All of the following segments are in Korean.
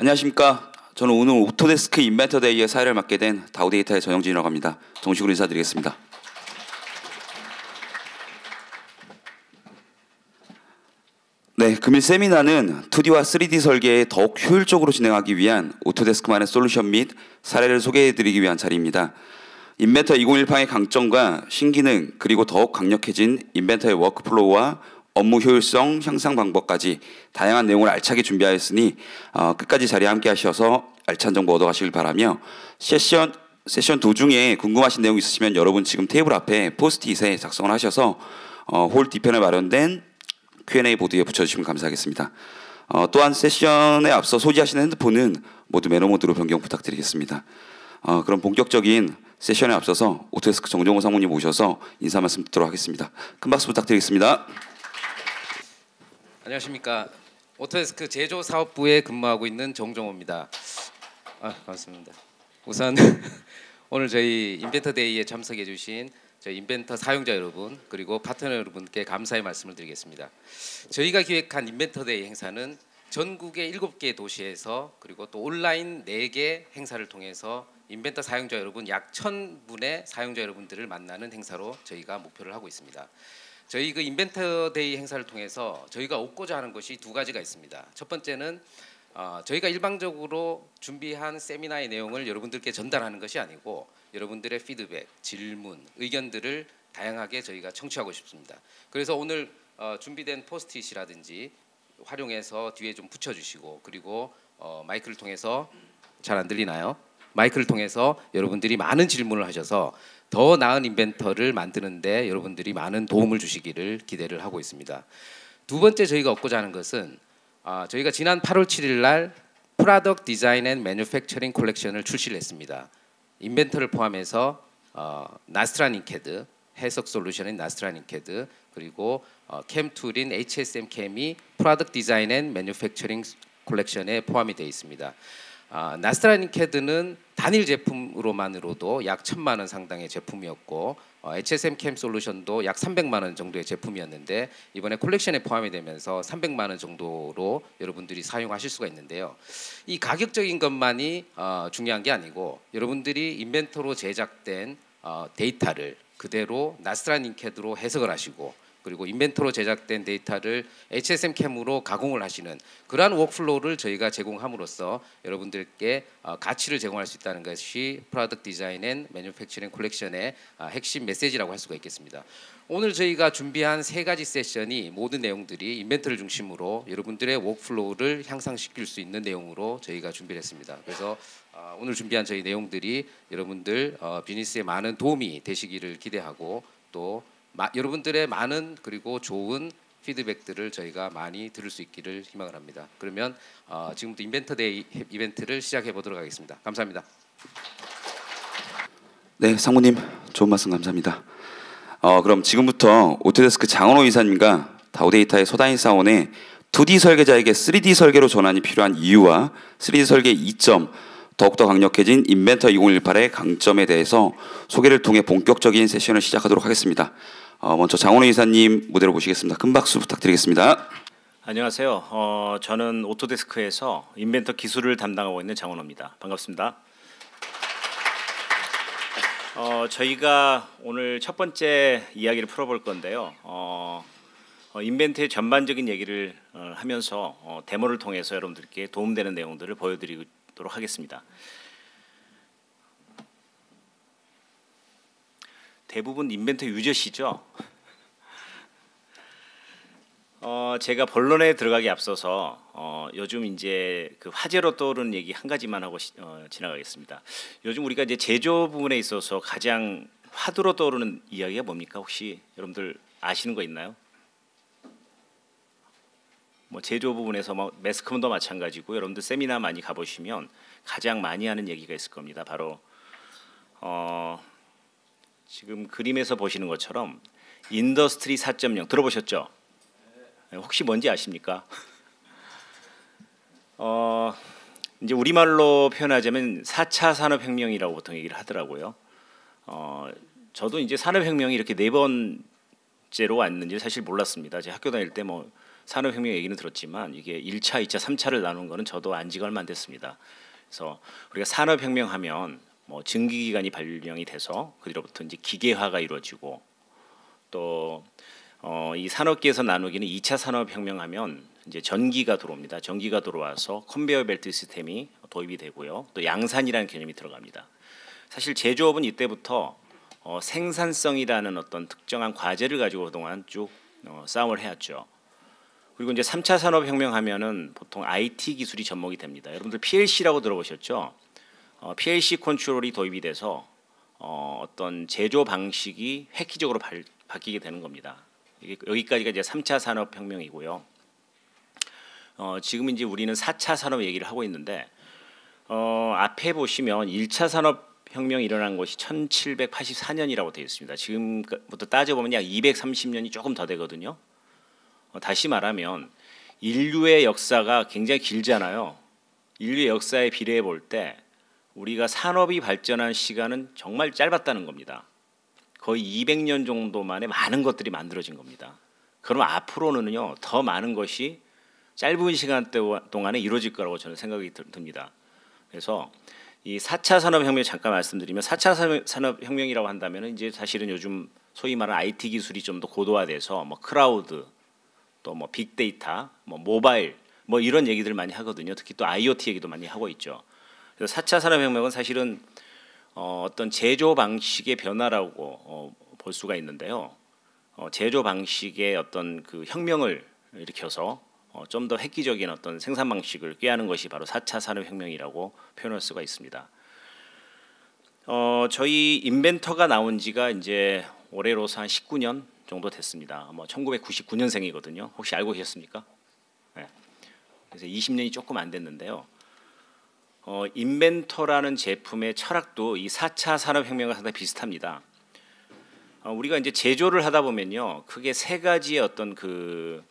안녕하십니까. 저는 오늘 오토데스크 인벤터 데이의 사회를 맡게 된 다우데이터의 전영진이라고 합니다. 정식으로 인사드리겠습니다. 네, 금일 세미나는 2D와 3D 설계에 더욱 효율적으로 진행하기 위한 오토데스크만의 솔루션 및 사례를 소개해드리기 위한 자리입니다. 인벤터 2018의 강점과 신기능 그리고 더욱 강력해진 인벤터의 워크플로우와 업무 효율성 향상 방법까지 다양한 내용을 알차게 준비하였으니 끝까지 자리에 함께 하셔서 알찬 정보 얻어가시길 바라며 세션 도중에 궁금하신 내용 있으시면 여러분 지금 테이블 앞에 포스트잇에 작성을 하셔서 홀 뒤편에 마련된 Q&A 보드에 붙여주시면 감사하겠습니다. 또한 세션에 앞서 소지하시는 핸드폰은 모두 매너 모드로 변경 부탁드리겠습니다. 그럼 본격적인 세션에 앞서서 오토데스크 정종호 상무님 모셔서 인사 말씀 듣도록 하겠습니다. 큰 박수 부탁드리겠습니다. 안녕하십니까. 오토데스크 제조사업부에 근무하고 있는 정종호입니다. 반갑습니다. 우선 오늘 저희 인벤터 데이에 참석해 주신 저희 인벤터 사용자 여러분 그리고 파트너 여러분께 감사의 말씀을 드리겠습니다. 저희가 기획한 인벤터 데이 행사는 전국의 7개 도시에서 그리고 또 온라인 4개 행사를 통해서 인벤터 사용자 여러분 약 1000분의 사용자 여러분들을 만나는 행사로 저희가 목표를 하고 있습니다. 저희 그 인벤터 데이 행사를 통해서 저희가 얻고자 하는 것이 두 가지가 있습니다. 첫 번째는 저희가 일방적으로 준비한 세미나의 내용을 여러분들께 전달하는 것이 아니고 여러분들의 피드백, 질문, 의견들을 다양하게 저희가 청취하고 싶습니다. 그래서 오늘 준비된 포스트잇이라든지 활용해서 뒤에 좀 붙여주시고 그리고 마이크를 통해서 잘 안 들리나요? 마이크를 통해서 여러분들이 많은 질문을 하셔서 더 나은 인벤터를 만드는데 여러분들이 많은 도움을 주시기를 기대를 하고 있습니다. 두 번째 저희가 얻고자 하는 것은 저희가 지난 8월 7일 날 프로덕트 디자인 앤 매뉴팩처링 콜렉션을 출시를 했습니다. 인벤터를 포함해서 나스트라닌 캐드, 해석 솔루션인 나스트라닌 캐드 그리고 캠 툴인 HSM 캠이 프로덕트 디자인 앤 매뉴팩처링 콜렉션에 포함이 되어 있습니다. 나스트라닌 캐드는 단일 제품으로만으로도 약 1000만 원 상당의 제품이었고 HSM 캠 솔루션도 약 300만 원 정도의 제품이었는데 이번에 콜렉션에 포함이 되면서 300만 원 정도로 여러분들이 사용하실 수가 있는데요. 이 가격적인 것만이 중요한 게 아니고 여러분들이 인벤터로 제작된 데이터를 그대로 나스트라닌 캐드로 해석을 하시고 그리고 인벤터로 제작된 데이터를 HSM 캠으로 가공을 하시는 그러한 워크플로우를 저희가 제공함으로써 여러분들께 가치를 제공할 수 있다는 것이 프로덕트 디자인 앤 매뉴팩처링 콜렉션의 핵심 메시지라고 할 수가 있겠습니다. 오늘 저희가 준비한 3가지 세션이 모든 내용들이 인벤터를 중심으로 여러분들의 워크플로우를 향상시킬 수 있는 내용으로 저희가 준비를 했습니다. 그래서 오늘 준비한 저희 내용들이 여러분들 비즈니스에 많은 도움이 되시기를 기대하고 또 여러분들의 많은 그리고 좋은 피드백들을 저희가 많이 들을 수 있기를 희망을 합니다. 그러면 지금부터 인벤터 데이 이벤트를 시작해 보도록 하겠습니다. 감사합니다. 네, 상무님 좋은 말씀 감사합니다. 그럼 지금부터 오토데스크 장원호 이사님과 다우데이터의 소다인 사원의 2D 설계자에게 3D 설계로 전환이 필요한 이유와 3D 설계의 이점, 더욱더 강력해진 인벤터 2018의 강점에 대해서 소개를 통해 본격적인 세션을 시작하도록 하겠습니다. 먼저 장원호 이사님 무대로 모시겠습니다. 큰 박수 부탁드리겠습니다. 안녕하세요. 저는 오토데스크에서 인벤터 기술을 담당하고 있는 장원호입니다. 반갑습니다. 저희가 오늘 첫 번째 이야기를 풀어볼 건데요. 인벤터의 전반적인 얘기를 하면서 데모를 통해서 여러분들께 도움되는 내용들을 보여드리도록 하겠습니다. 대부분 인벤터 유저시죠? 제가 본론에 들어가기 앞서서 요즘 이제 그 화제로 떠오르는 얘기 한 가지만 하고 지나가겠습니다. 요즘 우리가 이제 제조 부분에 있어서 가장 화두로 떠오르는 이야기가 뭡니까? 혹시 여러분들 아시는 거 있나요? 뭐 제조 부분에서 뭐 매스컴도 마찬가지고 여러분들 세미나 많이 가보시면 가장 많이 하는 얘기가 있을 겁니다. 바로 지금 그림에서 보시는 것처럼 인더스트리 4.0 들어보셨죠? 혹시 뭔지 아십니까? 이제 우리말로 표현하자면 4차 산업혁명이라고 보통 얘기를 하더라고요. 저도 이제 산업혁명이 이렇게 4번째로 왔는지 사실 몰랐습니다. 제가 학교 다닐 때 뭐 산업혁명 얘기는 들었지만 이게 1차, 2차, 3차를 나눈 거는 저도 안 지가 얼마 안 됐습니다. 그래서 우리가 산업혁명 하면 뭐 증기기관이 발명이 돼서 그 뒤로부터 이제 기계화가 이루어지고 또 이 산업계에서 나누기는 2차 산업혁명 하면 이제 전기가 들어옵니다. 전기가 들어와서 컨베이어 벨트 시스템이 도입이 되고요. 또 양산이라는 개념이 들어갑니다. 사실 제조업은 이때부터 생산성이라는 어떤 특정한 과제를 가지고 그동안 쭉 싸움을 해왔죠. 그리고 이제 3차 산업혁명 하면은 보통 IT 기술이 접목이 됩니다. 여러분들 PLC라고 들어보셨죠? PLC 컨트롤이 도입이 돼서 어떤 제조 방식이 획기적으로 바뀌게 되는 겁니다. 여기까지가 이제 3차 산업혁명이고요. 지금 이제 우리는 4차 산업 얘기를 하고 있는데 앞에 보시면 1차 산업혁명이 일어난 것이 1784년이라고 되어 있습니다. 지금부터 따져보면 약 230년이 조금 더 되거든요. 다시 말하면 인류의 역사가 굉장히 길잖아요. 인류의 역사에 비례해 볼 때 우리가 산업이 발전한 시간은 정말 짧았다는 겁니다. 거의 200년 정도 만에 많은 것들이 만들어진 겁니다. 그럼 앞으로는요 더 많은 것이 짧은 시간 동안에 이루어질 거라고 저는 생각이 듭니다. 그래서 이 4차 산업혁명 잠깐 말씀드리면 4차 산업혁명이라고 한다면 이제 사실은 요즘 소위 말하는 IT 기술이 좀 더 고도화돼서 뭐 클라우드 또 뭐 빅데이터, 뭐 모바일 뭐 이런 얘기들 많이 하거든요. 특히 또 IoT 얘기도 많이 하고 있죠. 그래서 4차 산업혁명은 사실은 어떤 제조 방식의 변화라고 볼 수가 있는데요. 제조 방식의 어떤 그 혁명을 일으켜서 좀 더 획기적인 어떤 생산 방식을 꾀하는 것이 바로 4차 산업혁명이라고 표현할 수가 있습니다. 저희 인벤터가 나온 지가 이제 올해로서 한 19년 정도 됐습니다. 뭐 1999년생이거든요. 혹시 알고 계셨습니까? 네. 그래서 20년이 조금 안 됐는데요. 인벤터라는 제품의 철학도 이 4차 산업혁명과 상당히 비슷합니다. 우리가 이제 제조를 하다 보면요, 크게 세 가지의 어떤 그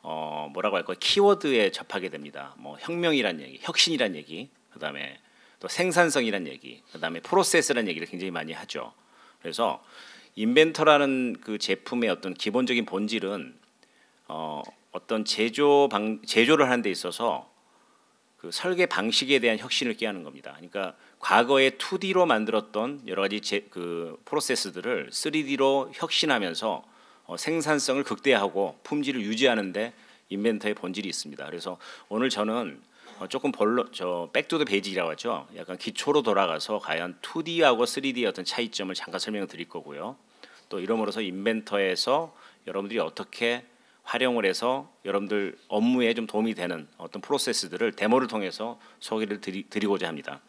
뭐라고 할까요? 키워드에 접하게 됩니다. 뭐 혁명이란 얘기, 혁신이란 얘기, 그다음에 또 생산성이란 얘기, 그다음에 프로세스라는 얘기를 굉장히 많이 하죠. 그래서 인벤터라는 그 제품의 어떤 기본적인 본질은 어떤 제조를 하는 데 있어서 그 설계 방식에 대한 혁신을 꾀하는 겁니다. 그러니까 과거에 2D로 만들었던 여러 가지 그 프로세스들을 3D로 혁신하면서 생산성을 극대화하고 품질을 유지하는데 인벤터의 본질이 있습니다. 그래서 오늘 저는 조금 백투 더 베이직이라고 하죠. 약간 기초로 돌아가서 과연 2D하고 3D의 어떤 차이점을 잠깐 설명을 드릴 거고요. 또 이러므로서 인벤터에서 여러분들이 어떻게 활용을 해서 여러분들 업무에 좀 도움이 되는 어떤 프로세스들을 데모를 통해서 소개를 드리고자 합니다.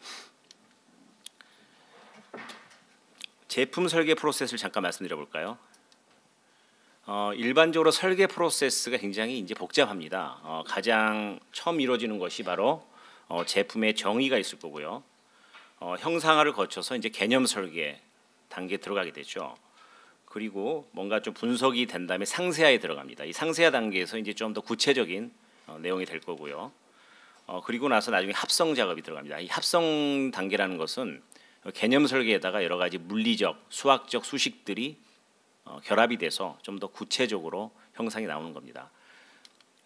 제품 설계 프로세스를 잠깐 말씀드려 볼까요? 일반적으로 설계 프로세스가 굉장히 이제 복잡합니다. 가장 처음 이루어지는 것이 바로 제품의 정의가 있을 거고요. 형상화를 거쳐서 이제 개념 설계 단계에 들어가게 되죠. 그리고 뭔가 좀 분석이 된 다음에 상세화에 들어갑니다. 이 상세화 단계에서 이제 좀 더 구체적인 내용이 될 거고요. 그리고 나서 나중에 합성 작업이 들어갑니다. 이 합성 단계라는 것은 개념 설계에다가 여러 가지 물리적, 수학적 수식들이 결합이 돼서 좀 더 구체적으로 형상이 나오는 겁니다.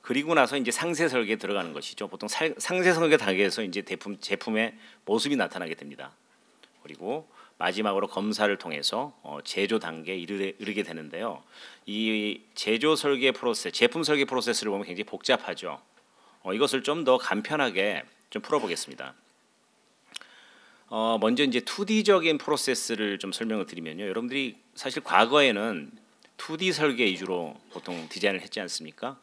그리고 나서 이제 상세 설계에 들어가는 것이죠. 보통 상세 설계 단계에서 이제 제품의 모습이 나타나게 됩니다. 그리고 마지막으로 검사를 통해서 제조 단계에 이르게 되는데요. 이 제조 설계 프로세스, 제품 설계 프로세스를 보면 굉장히 복잡하죠. 이것을 좀 더 간편하게 좀 풀어보겠습니다. 먼저 이제 2D적인 프로세스를 좀 설명을 드리면요. 여러분들이 사실 과거에는 2D 설계 위주로 보통 디자인을 했지 않습니까?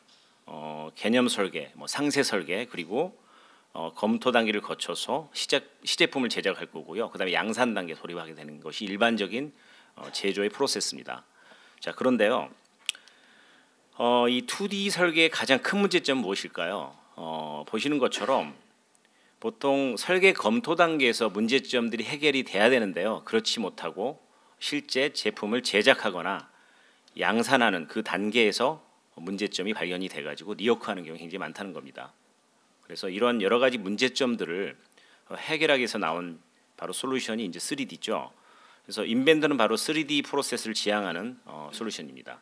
개념 설계, 뭐 상세 설계, 그리고 검토 단계를 거쳐서 시제품을 제작할 거고요. 그다음에 양산 단계에 돌입하게 되는 것이 일반적인 제조의 프로세스입니다. 자, 그런데요. 이 2D 설계의 가장 큰 문제점은 무엇일까요? 보시는 것처럼 보통 설계 검토 단계에서 문제점들이 해결이 돼야 되는데요. 그렇지 못하고 실제 제품을 제작하거나 양산하는 그 단계에서 문제점이 발견이 돼가지고 리워크하는 경우가 굉장히 많다는 겁니다. 그래서 이런 여러 가지 문제점들을 해결하기 위해서 나온 바로 솔루션이 이제 3D죠. 그래서 인벤터는 바로 3D 프로세스를 지향하는 솔루션입니다.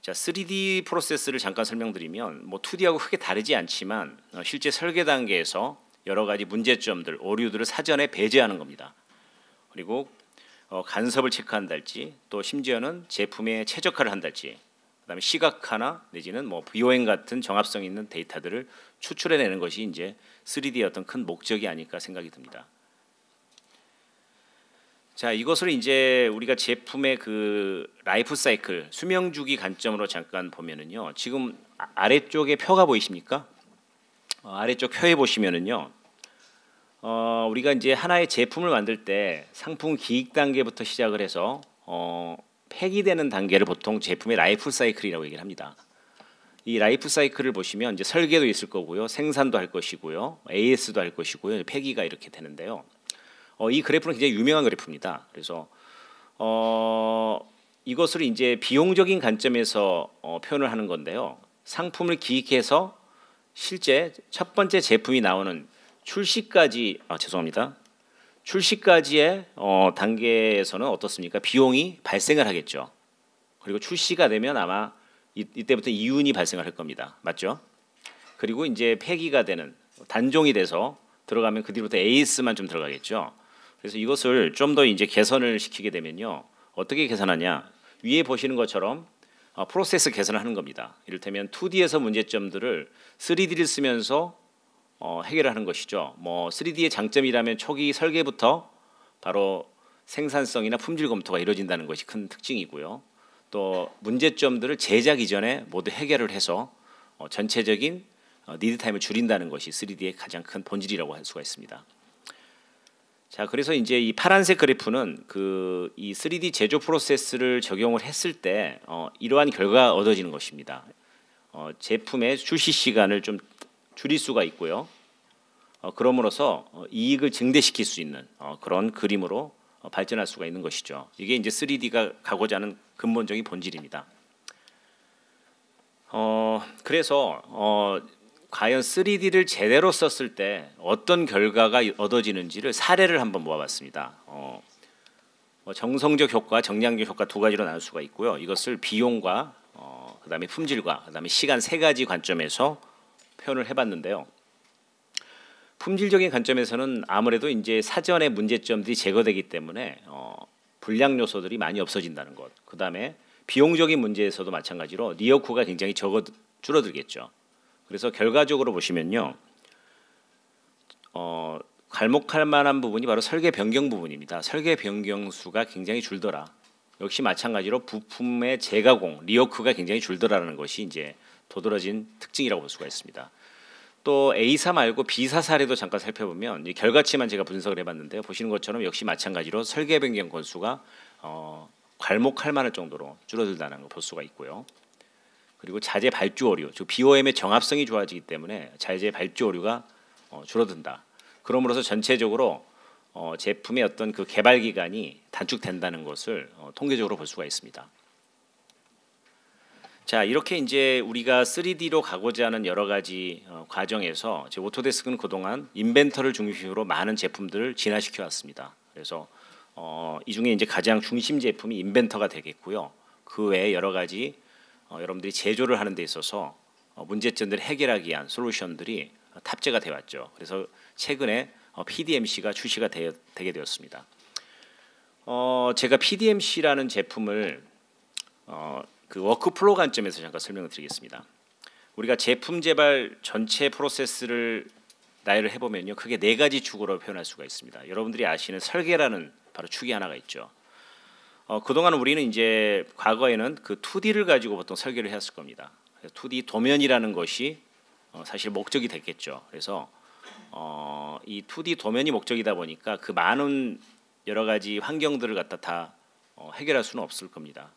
자, 3D 프로세스를 잠깐 설명드리면 뭐 2D하고 크게 다르지 않지만 실제 설계 단계에서 여러 가지 문제점들, 오류들을 사전에 배제하는 겁니다. 그리고 간섭을 체크한달지 또 심지어는 제품에 최적화를 한달지 그다음에 시각화나 내지는 뭐 BOM 같은 정합성 있는 데이터들을 추출해내는 것이 이제 3D의 어떤 큰 목적이 아닐까 생각이 듭니다. 자, 이것을 이제 우리가 제품의 그 라이프 사이클 수명 주기 관점으로 잠깐 보면은요. 지금 아래쪽에 표가 보이십니까? 아래쪽 표에 보시면은요. 우리가 이제 하나의 제품을 만들 때 상품 기획 단계부터 시작을 해서 폐기되는 단계를 보통 제품의 라이프 사이클이라고 얘기를 합니다. 이 라이프 사이클을 보시면 이제 설계도 있을 거고요, 생산도 할 것이고요, AS도 할 것이고요, 폐기가 이렇게 되는데요. 이 그래프는 굉장히 유명한 그래프입니다. 그래서 이것을 이제 비용적인 관점에서 표현을 하는 건데요. 상품을 기획해서 실제 첫 번째 제품이 나오는 출시까지 출시까지의 단계에서는 어떻습니까? 비용이 발생을 하겠죠. 그리고 출시가 되면 아마 이때부터 이윤이 발생을 할 겁니다. 맞죠? 그리고 이제 폐기가 되는 단종이 돼서 들어가면 그 뒤로부터 AS만 좀 들어가겠죠. 그래서 이것을 좀 더 이제 개선을 시키게 되면요. 어떻게 개선하냐? 위에 보시는 것처럼 프로세스 개선을 하는 겁니다. 이를테면 2D에서 문제점들을 3D를 쓰면서 해결하는 것이죠. 뭐 3D의 장점이라면 초기 설계부터 바로 생산성이나 품질 검토가 이루어진다는 것이 큰 특징이고요. 또 문제점들을 제작 이전에 모두 해결을 해서 전체적인 리드 타임을 줄인다는 것이 3D의 가장 큰 본질이라고 할 수가 있습니다. 자, 그래서 이제 이 파란색 그래프는 이 3D 제조 프로세스를 적용을 했을 때 이러한 결과가 얻어지는 것입니다. 제품의 출시 시간을 좀 줄일 수가 있고요. 그럼으로써 이익을 증대시킬 수 있는 그런 그림으로 발전할 수가 있는 것이죠. 이게 이제 3D가 가고자 하는 근본적인 본질입니다. 그래서 과연 3D를 제대로 썼을 때 어떤 결과가 얻어지는지를 사례를 한번 모아봤습니다. 정성적 효과, 정량적 효과 두 가지로 나눌 수가 있고요. 이것을 비용과 그다음에 품질과 그다음에 시간 세 가지 관점에서 표현을 해봤는데요. 품질적인 관점에서는 아무래도 이제 사전에 문제점들이 제거되기 때문에 불량 요소들이 많이 없어진다는 것. 그다음에 비용적인 문제에서도 마찬가지로 리어쿠가 굉장히 줄어들겠죠. 그래서 결과적으로 보시면요, 괄목할 만한 부분이 바로 설계 변경 부분입니다. 설계 변경 수가 굉장히 줄더라. 역시 마찬가지로 부품의 재가공, 리어쿠가 굉장히 줄더라는 것이 이제 도드라진 특징이라고 볼 수가 있습니다. 또 A사 말고 B사 사례도 잠깐 살펴보면 이 결과치만 제가 분석을 해봤는데요. 보시는 것처럼 역시 마찬가지로 설계 변경 건수가 괄목할 만할 정도로 줄어들다는 걸 볼 수가 있고요. 그리고 자재 발주 오류, 즉 BOM의 정합성이 좋아지기 때문에 자재 발주 오류가 줄어든다. 그럼으로써 전체적으로 제품의 어떤 그 개발 기간이 단축된다는 것을 통계적으로 볼 수가 있습니다. 자, 이렇게 이제 우리가 3D로 가고자 하는 여러 가지 과정에서 오토데스크는 그동안 인벤터를 중심으로 많은 제품들을 진화시켜 왔습니다. 그래서 이 중에 이제 가장 중심 제품이 인벤터가 되겠고요. 그 외에 여러 가지 여러분들이 제조를 하는 데 있어서 문제점들을 해결하기 위한 솔루션들이 탑재가 되어 왔죠. 그래서 최근에 PDMC가 출시가 되게 되었습니다. 제가 PDMC라는 제품을 그 워크플로우 관점에서 잠깐 설명을 드리겠습니다. 우리가 제품 개발 전체 프로세스를 나열을 해보면요, 크게 네 가지 축으로 표현할 수가 있습니다. 여러분들이 아시는 설계라는 바로 축이 하나가 있죠. 그동안 우리는 이제 과거에는 그 2D를 가지고 보통 설계를 했을 겁니다. 2D 도면이라는 것이 사실 목적이 됐겠죠. 그래서 이 2D 도면이 목적이다 보니까 그 많은 여러 가지 환경들을 갖다 다 해결할 수는 없을 겁니다.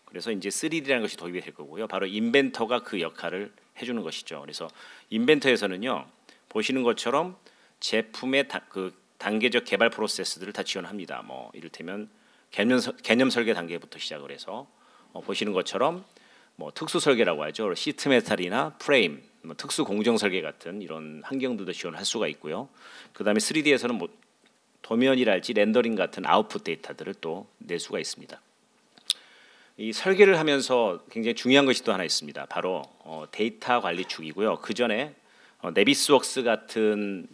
그래서 이제 3D라는 것이 도입이 될 거고요. 바로 인벤터가 그 역할을 해주는 것이죠. 그래서 인벤터에서는요, 보시는 것처럼 제품의 그 단계적 개발 프로세스들을 다 지원합니다. 뭐 이를테면 개념 설계 단계부터 시작을 해서 보시는 것처럼 뭐 특수 설계라고 하죠. 시트 메탈이나 프레임, 뭐 특수 공정 설계 같은 이런 환경들도 지원할 수가 있고요. 그다음에 3D에서는 뭐 도면이랄지 렌더링 같은 아웃풋 데이터들을 또 낼 수가 있습니다. 이 설계를 하면서 굉장히 중요한 것이 또 하나 있습니다. 바로 데이터 관리 축이고요. 그 전에 네비스웍스 같은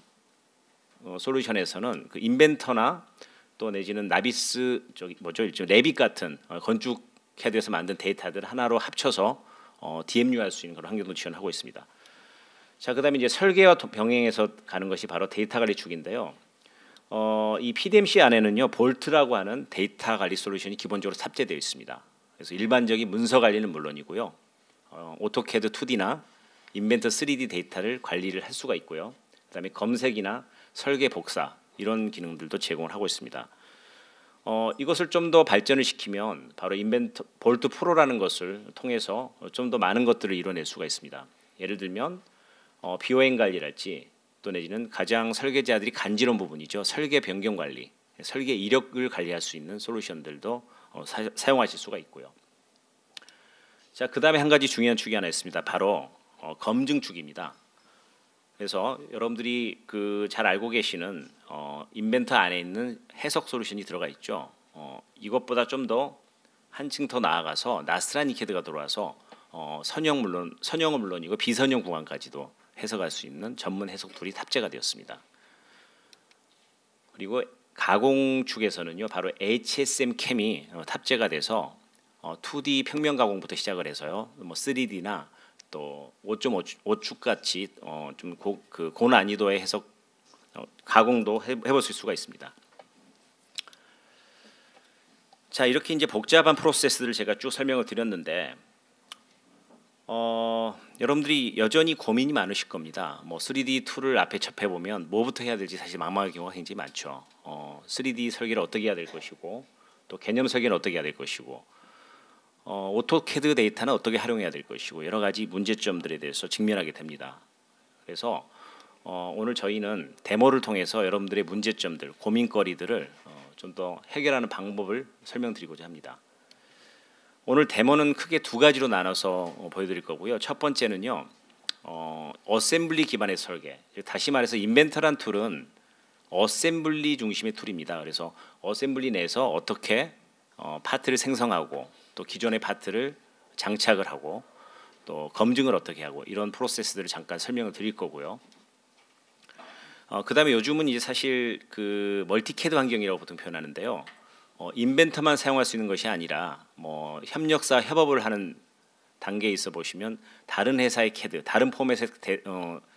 솔루션에서는 그 인벤터나 또 내지는 나비스 저기 뭐죠, 일종 레빗 같은 건축 캐드에서 만든 데이터들 하나로 합쳐서 DMU할 수 있는 그런 환경도 지원하고 있습니다. 자, 그다음에 이제 설계와 병행해서 가는 것이 바로 데이터 관리 축인데요. 이 PDMC 안에는요 볼트라고 하는 데이터 관리 솔루션이 기본적으로 탑재되어 있습니다. 그래서 일반적인 문서 관리는 물론이고요, 오토캐드 2D나 인벤터 3D 데이터를 관리를 할 수가 있고요. 그다음에 검색이나 설계 복사 이런 기능들도 제공을 하고 있습니다. 이것을 좀 더 발전을 시키면 바로 인벤터 볼트 프로라는 것을 통해서 좀 더 많은 것들을 이뤄낼 수가 있습니다. 예를 들면 BOM 관리랄지 또 내지는 가장 설계자들이 간지러운 부분이죠. 설계 변경 관리, 설계 이력을 관리할 수 있는 솔루션들도 사용하실 수가 있고요. 자, 그다음에 한 가지 중요한 축이 하나 있습니다. 바로 검증 축입니다. 그래서 여러분들이 그 잘 알고 계시는 인벤터 안에 있는 해석 솔루션이 들어가 있죠. 이것보다 좀 더 한층 더 나아가서 나스라니 캐드가 들어와서 선형은 물론이고 비선형 구간까지도 해석할 수 있는 전문 해석 툴이 탑재가 되었습니다. 그리고 가공 축에서는요 바로 HSM 캠이 탑재가 돼서 2D 평면 가공부터 시작을 해서요, 뭐 3D나 또 5.5축 같이 좀 고난이도의 해석 가공도 해보실 수가 있습니다. 자, 이렇게 이제 복잡한 프로세스를 제가 쭉 설명을 드렸는데 여러분들이 여전히 고민이 많으실 겁니다. 뭐 3D 툴을 앞에 접해 보면 뭐부터 해야 될지 사실 막막한 경우가 굉장히 많죠. 3D 설계를 어떻게 해야 될 것이고 또 개념 설계는 어떻게 해야 될 것이고 오토캐드 데이터는 어떻게 활용해야 될 것이고 여러 가지 문제점들에 대해서 직면하게 됩니다. 그래서 오늘 저희는 데모를 통해서 여러분들의 문제점들, 고민거리들을 좀 더 해결하는 방법을 설명드리고자 합니다. 오늘 데모는 크게 두 가지로 나눠서 보여드릴 거고요. 첫 번째는요, 어셈블리 기반의 설계. 다시 말해서 인벤터란 툴은 어셈블리 중심의 툴입니다. 그래서 어셈블리 내에서 어떻게 파트를 생성하고 또 기존의 파트를 장착을 하고 또 검증을 어떻게 하고 이런 프로세스들을 잠깐 설명을 드릴 거고요. 그다음에 요즘은 이제 사실 그 멀티캐드 환경이라고 보통 표현하는데요. 인벤터만 사용할 수 있는 것이 아니라 뭐 협력사 협업을 하는 단계에 있어 보시면 다른 회사의 캐드, 다른 포맷의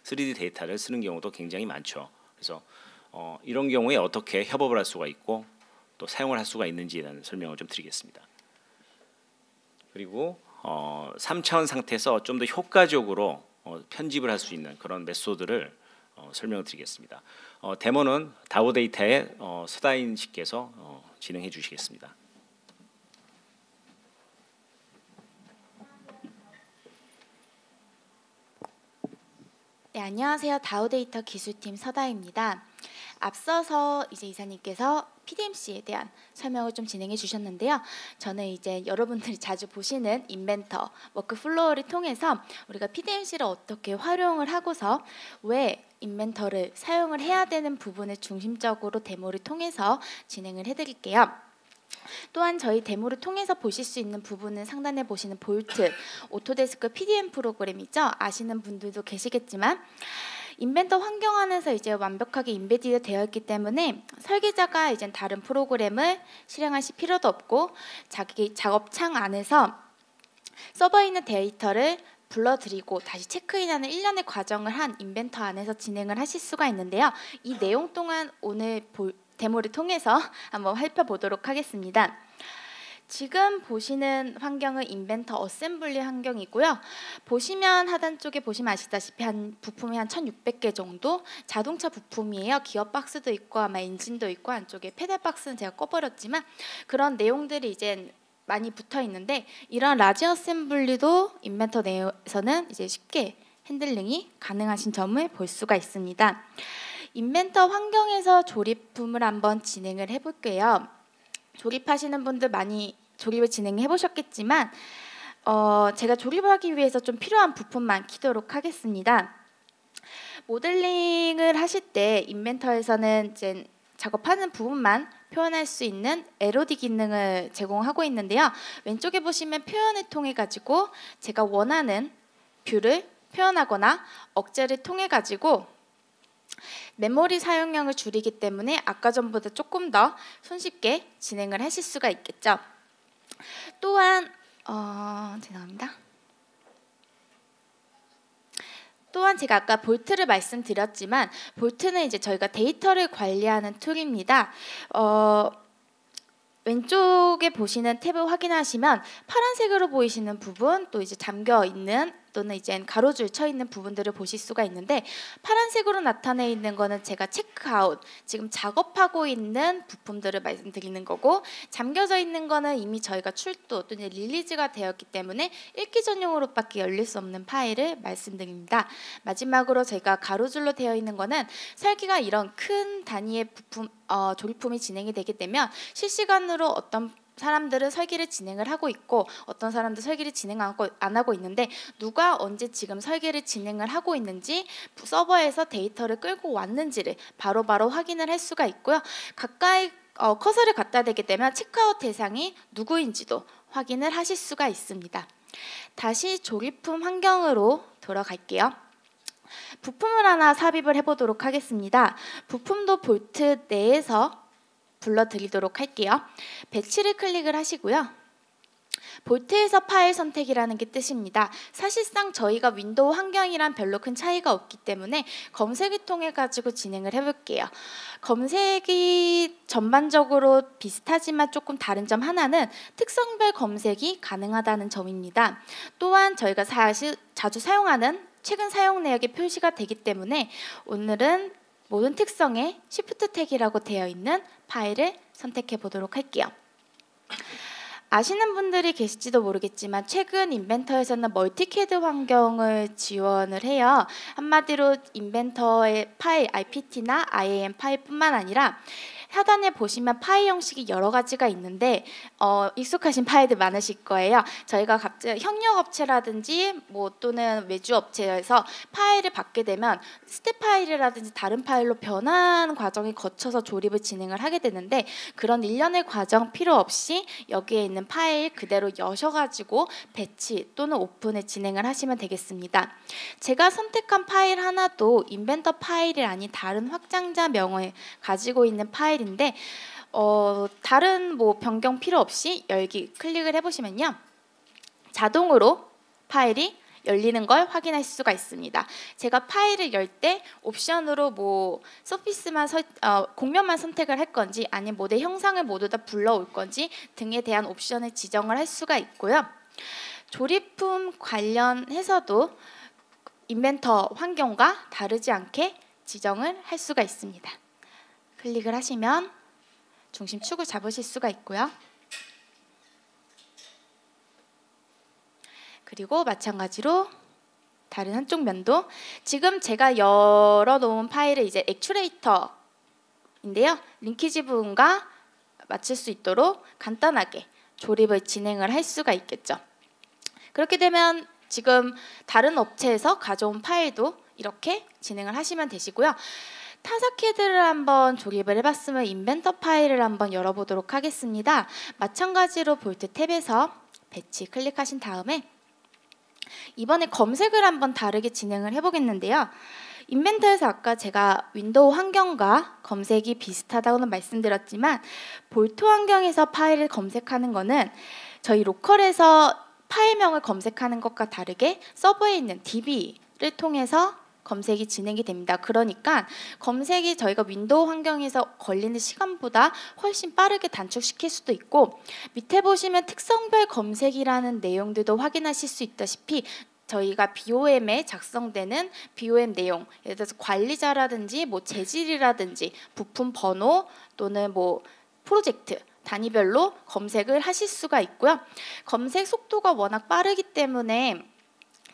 3D 데이터를 쓰는 경우도 굉장히 많죠. 그래서 이런 경우에 어떻게 협업을 할 수가 있고 또 사용을 할 수가 있는지에 대한 설명을 좀 드리겠습니다. 그리고 3차원 상태에서 좀 더 효과적으로 편집을 할 수 있는 그런 메소드를 설명을 드리겠습니다. 데모는 다오데이터의 서다인 씨께서 진행해 주시겠습니다. 네, 안녕하세요. 다오데이터 기술팀 서다입니다. 앞서서 이제 이사님께서 PDMC에 대한 설명을 좀 진행해 주셨는데요. 저는 이제 여러분들이 자주 보시는 인벤터 워크플로우를 통해서 우리가 PDMC를 어떻게 활용을 하고서 왜 인벤터를 사용을 해야 되는 부분을 중심적으로 데모를 통해서 진행을 해드릴게요. 또한 저희 데모를 통해서 보실 수 있는 부분은 상단에 보시는 볼트, 오토데스크 PDM 프로그램이죠. 아시는 분들도 계시겠지만 인벤터 환경 안에서 이제 완벽하게 인베디드 되어 있기 때문에 설계자가 이제 다른 프로그램을 실행하실 필요도 없고 자기 작업창 안에서 서버에 있는 데이터를 불러들이고 다시 체크인하는 일련의 과정을 한 인벤터 안에서 진행을 하실 수가 있는데요. 이 내용 동안 오늘 데모를 통해서 한번 살펴보도록 하겠습니다. 지금 보시는 환경은 인벤터 어셈블리 환경이고요. 보시면 하단 쪽에 보시면 아시다시피 한 부품이 한 1600개 정도 자동차 부품이에요. 기어 박스도 있고 아마 엔진도 있고 안쪽에 페달 박스는 제가 꺼버렸지만 그런 내용들이 이제 많이 붙어 있는데 이런 라지 어셈블리도 인벤터 내에서는 이제 쉽게 핸들링이 가능하신 점을 볼 수가 있습니다. 인벤터 환경에서 조립품을 한번 진행을 해볼게요. 조립하시는 분들 많이 조립을 진행해 보셨겠지만 제가 조립을 하기 위해서 좀 필요한 부품만 키도록 하겠습니다. 모델링을 하실 때 인벤터에서는 이제 작업하는 부분만 표현할 수 있는 LOD 기능을 제공하고 있는데요. 왼쪽에 보시면 표현을 통해 가지고 제가 원하는 뷰를 표현하거나 억제를 통해 가지고 메모리 사용량을 줄이기 때문에 아까 전보다 조금 더 손쉽게 진행을 하실 수가 있겠죠. 또한 죄송합니다. 또한 제가 아까 볼트를 말씀드렸지만 볼트는 이제 저희가 데이터를 관리하는 툴입니다. 왼쪽에 보시는 탭을 확인하시면 파란색으로 보이시는 부분, 또 이제 잠겨 있는 또는 이제 가로줄 쳐 있는 부분들을 보실 수가 있는데, 파란색으로 나타내 있는 거는 제가 체크아웃, 지금 작업하고 있는 부품들을 말씀드리는 거고, 잠겨져 있는 거는 이미 저희가 출도 또는 릴리즈가 되었기 때문에 읽기 전용으로밖에 열릴 수 없는 파일을 말씀드립니다. 마지막으로 제가 가로줄로 되어 있는 거는 설계가 이런 큰 단위의 부품 조립품이 진행이 되게 되면 실시간으로 어떤 사람들은 설계를 진행을 하고 있고 어떤 사람들 설계를 진행 안 하고 있는데, 누가 언제 지금 설계를 진행을 하고 있는지 서버에서 데이터를 끌고 왔는지를 바로바로 확인을 할 수가 있고요. 가까이 커서를 갖다 대게 되면 체크아웃 대상이 누구인지도 확인을 하실 수가 있습니다. 다시 조립품 환경으로 돌아갈게요. 부품을 하나 삽입을 해보도록 하겠습니다. 부품도 볼트 내에서 불러드리도록 할게요. 배치를 클릭을 하시고요. 볼트에서 파일 선택이라는 게 뜻입니다. 사실상 저희가 윈도우 환경이랑 별로 큰 차이가 없기 때문에 검색을 통해 가지고 진행을 해볼게요. 검색이 전반적으로 비슷하지만 조금 다른 점 하나는 특성별 검색이 가능하다는 점입니다. 또한 저희가 사실 자주 사용하는 최근 사용 내역이 표시가 되기 때문에 오늘은 모든 특성에 Shift 택이라고 되어 있는 파일을 선택해 보도록 할게요. 아시는 분들이 계실지도 모르겠지만 최근 인벤터에서는 멀티캐드 환경을 지원을 해요. 한마디로 인벤터의 파일 RPT나 IAM 파일뿐만 아니라 하단에 보시면 파일 형식이 여러 가지가 있는데 익숙하신 파일들 많으실 거예요. 저희가 갑자기 협력업체라든지 또는 외주업체에서 파일을 받게 되면 스텝 파일이라든지 다른 파일로 변환 과정을 거쳐서 조립을 진행을 하게 되는데, 그런 일련의 과정 필요 없이 여기에 있는 파일 그대로 여셔가지고 배치 또는 오픈을 진행을 하시면 되겠습니다. 제가 선택한 파일 하나도 인벤터 파일이 아닌 다른 확장자 명을 가지고 있는 파일인데 다른 변경 필요 없이 열기 클릭을 해보시면요, 자동으로 파일이 열리는 걸 확인할 수가 있습니다. 제가 파일을 열 때 옵션으로 서피스만 공면만 선택을 할 건지 아니면 모델 형상을 모두 다 불러올 건지 등에 대한 옵션을 지정을 할 수가 있고요. 조립품 관련해서도 인벤터 환경과 다르지 않게 지정을 할 수가 있습니다. 클릭을 하시면 중심축을 잡으실 수가 있고요. 그리고 마찬가지로 다른 한쪽 면도, 지금 제가 열어놓은 파일은 이제 액추레이터인데요. 링키지 부분과 맞출 수 있도록 간단하게 조립을 진행을 할 수가 있겠죠. 그렇게 되면 지금 다른 업체에서 가져온 파일도 이렇게 진행을 하시면 되시고요. 타사 캐드를 한번 조립을 해봤으면 인벤터 파일을 한번 열어보도록 하겠습니다. 마찬가지로 볼트 탭에서 배치 클릭하신 다음에 이번에 검색을 한번 다르게 진행을 해보겠는데요. 인벤터에서 아까 제가 윈도우 환경과 검색이 비슷하다고는 말씀드렸지만, 볼트 환경에서 파일을 검색하는 거는 저희 로컬에서 파일명을 검색하는 것과 다르게 서버에 있는 DB를 통해서 검색이 진행이 됩니다. 그러니까 검색이 저희가 윈도우 환경에서 걸리는 시간보다 훨씬 빠르게 단축시킬 수도 있고, 밑에 보시면 특성별 검색이라는 내용들도 확인하실 수 있다시피 저희가 BOM에 작성되는 BOM 내용, 예를 들어서 관리자라든지 재질이라든지 부품 번호 또는 프로젝트 단위별로 검색을 하실 수가 있고요. 검색 속도가 워낙 빠르기 때문에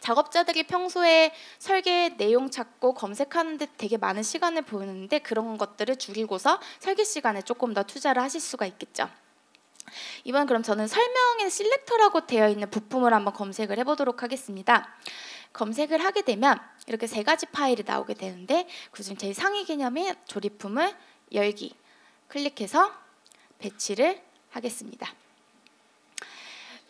작업자들이 평소에 설계 내용 찾고 검색하는 데 되게 많은 시간을 보내는데, 그런 것들을 줄이고서 설계 시간에 조금 더 투자를 하실 수가 있겠죠. 이번 그럼 저는 설명에 실렉터라고 되어 있는 부품을 한번 검색을 해보도록 하겠습니다. 검색을 하게 되면 이렇게 세 가지 파일이 나오게 되는데, 그중 제일 상위 개념인 조립품을 열기, 클릭해서 배치를 하겠습니다.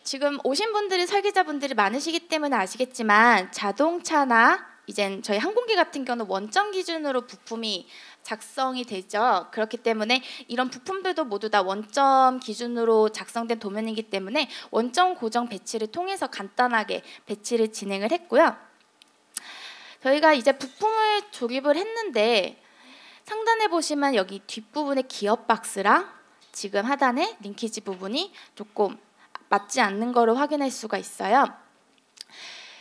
지금 오신 분들이 설계자분들이 많으시기 때문에 아시겠지만 자동차나 이젠 저희 항공기 같은 경우는 원점 기준으로 부품이 작성이 되죠. 그렇기 때문에 이런 부품들도 모두 다 원점 기준으로 작성된 도면이기 때문에 원점 고정 배치를 통해서 간단하게 배치를 진행을 했고요. 저희가 이제 부품을 조립을 했는데 상단에 보시면 여기 뒷부분에 기어 박스랑 지금 하단에 링키지 부분이 조금 맞지 않는 거를 확인할 수가 있어요.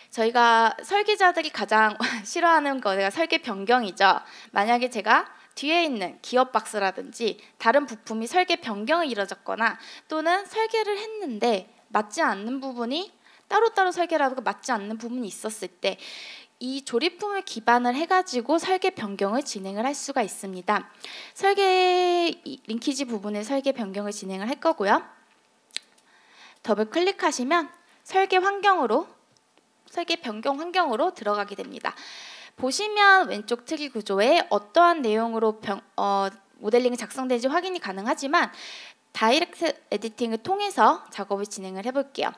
저희가 설계자들이 가장 싫어하는 거가 설계 변경이죠. 만약에 제가 뒤에 있는 기어 박스라든지 다른 부품이 설계 변경이 이루어졌거나 또는 설계를 했는데 맞지 않는 부분이 따로따로 설계를 하고 맞지 않는 부분이 있었을 때 이 조립품을 기반을 해가지고 설계 변경을 진행을 할 수가 있습니다. 링키지 부분의 설계 변경을 진행을 할 거고요. 더블 클릭하시면 설계 변경 환경으로 들어가게 됩니다. 보시면 왼쪽 트리 구조에 어떠한 내용으로 모델링이 작성되는지 확인이 가능하지만 다이렉트 에디팅을 통해서 작업을 진행을 해볼게요.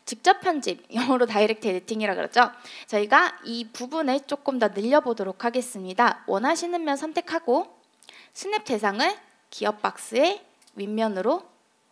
직접 편집, 영어로 다이렉트 에디팅이라 그러죠. 저희가 이 부분을 조금 더 늘려보도록 하겠습니다. 원하시는 면 선택하고 스냅 대상을 기어 박스의 윗면으로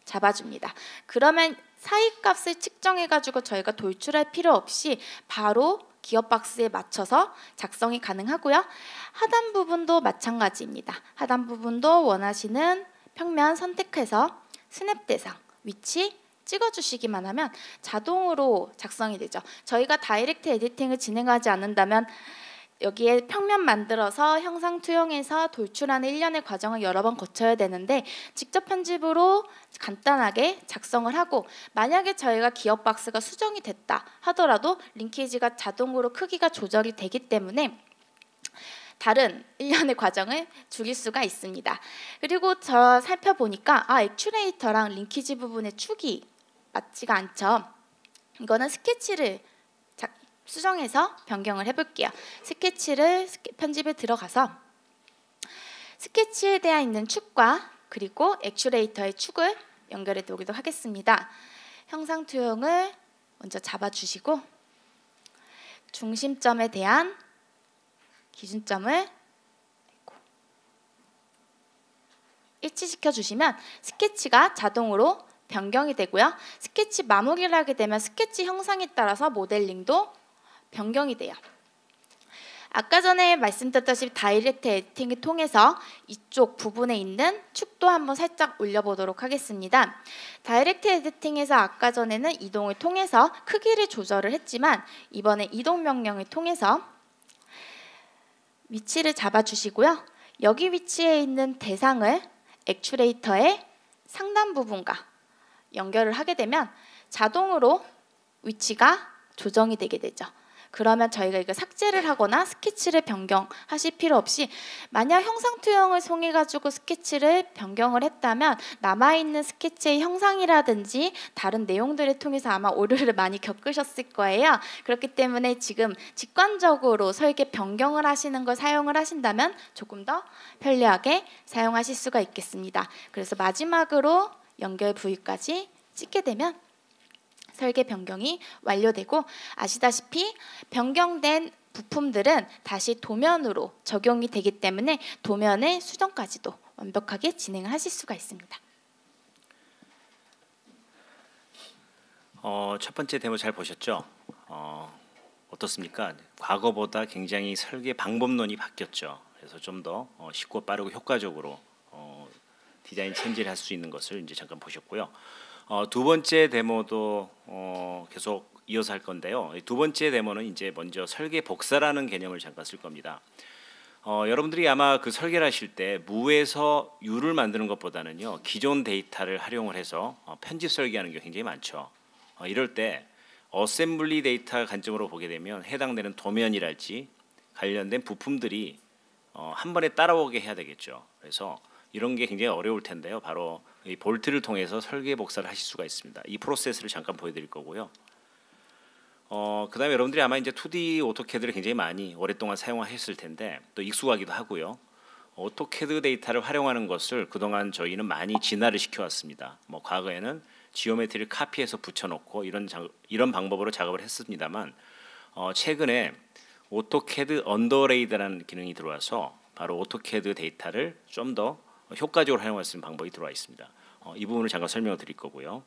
잡아줍니다. 그러면 사이 값을 측정해가지고 저희가 돌출할 필요 없이 바로 기어 박스에 맞춰서 작성이 가능하고요. 하단 부분도 마찬가지입니다. 하단 부분도 원하시는 평면 선택해서 스냅 대상 위치 찍어주시기만 하면 자동으로 작성이 되죠. 저희가 다이렉트 에디팅을 진행하지 않는다면 여기에 평면 만들어서 형상 투영해서 돌출하는 일련의 과정을 여러 번 거쳐야 되는데 직접 편집으로 간단하게 작성을 하고 만약에 저희가 기어 박스가 수정이 됐다 하더라도 링키지가 자동으로 크기가 조절이 되기 때문에 다른 일련의 과정을 줄일 수가 있습니다. 그리고 저 살펴보니까 액추레이터랑 링키지 부분의 축이 맞지가 않죠. 이거는 스케치를 수정해서 변경을 해볼게요. 스케치를 편집에 들어가서 스케치에 되어 있는 축과 그리고 액추레이터의 축을 연결해 보도록 하겠습니다. 형상 투영을 먼저 잡아주시고 중심점에 대한 기준점을 일치시켜 주시면 스케치가 자동으로 변경이 되고요. 스케치 마무리를 하게 되면 스케치 형상에 따라서 모델링도 변경이 돼요. 아까 전에 말씀드렸다시피 다이렉트 에디팅을 통해서 이쪽 부분에 있는 축도 한번 살짝 올려보도록 하겠습니다. 다이렉트 에디팅에서 아까 전에는 이동을 통해서 크기를 조절을 했지만 이번에 이동 명령을 통해서 위치를 잡아주시고요. 여기 위치에 있는 대상을 액추레이터의 상단 부분과 연결을 하게 되면 자동으로 위치가 조정이 되게 되죠. 그러면 저희가 이거 삭제를 하거나 스케치를 변경하실 필요 없이 만약 형상 투영을 통해 가지고 스케치를 변경을 했다면 남아있는 스케치의 형상이라든지 다른 내용들을 통해서 아마 오류를 많이 겪으셨을 거예요. 그렇기 때문에 지금 직관적으로 설계 변경을 하시는 걸 사용을 하신다면 조금 더 편리하게 사용하실 수가 있겠습니다. 그래서 마지막으로 연결 부위까지 찍게 되면 설계 변경이 완료되고 아시다시피 변경된 부품들은 다시 도면으로 적용이 되기 때문에 도면의 수정까지도 완벽하게 진행을 하실 수가 있습니다. 첫 번째 데모 잘 보셨죠? 어떻습니까? 과거보다 굉장히 설계 방법론이 바뀌었죠. 그래서 좀 더 쉽고 빠르고 효과적으로 디자인 체인지를 할 수 있는 것을 이제 잠깐 보셨고요. 두 번째 데모도 계속 이어서 할 건데요. 두 번째 데모는 이제 먼저 설계 복사라는 개념을 잠깐 쓸 겁니다. 여러분들이 아마 그 설계를 하실 때 무에서 유를 만드는 것보다는요 기존 데이터를 활용을 해서 편집 설계하는 게 굉장히 많죠. 이럴 때 어셈블리 데이터 관점으로 보게 되면 해당되는 도면이랄지 관련된 부품들이 한 번에 따라오게 해야 되겠죠. 그래서 이런 게 굉장히 어려울 텐데요. 바로 이 볼트를 통해서 설계 복사를 하실 수가 있습니다. 이 프로세스를 잠깐 보여드릴 거고요. 그다음에 여러분들이 아마 이제 2D 오토캐드를 굉장히 많이 오랫동안 사용하셨을 텐데 또 익숙하기도 하고요. 오토캐드 데이터를 활용하는 것을 그동안 저희는 많이 진화를 시켜왔습니다. 뭐 과거에는 지오메트리를 카피해서 붙여놓고 이런 방법으로 작업을 했습니다만 최근에 오토캐드 언더레이드라는 기능이 들어와서 바로 오토캐드 데이터를 좀 더 효과적으로 활용할 수 있는 방법이 들어와 있습니다. 이 부분을 잠깐 설명을 드릴 거고요.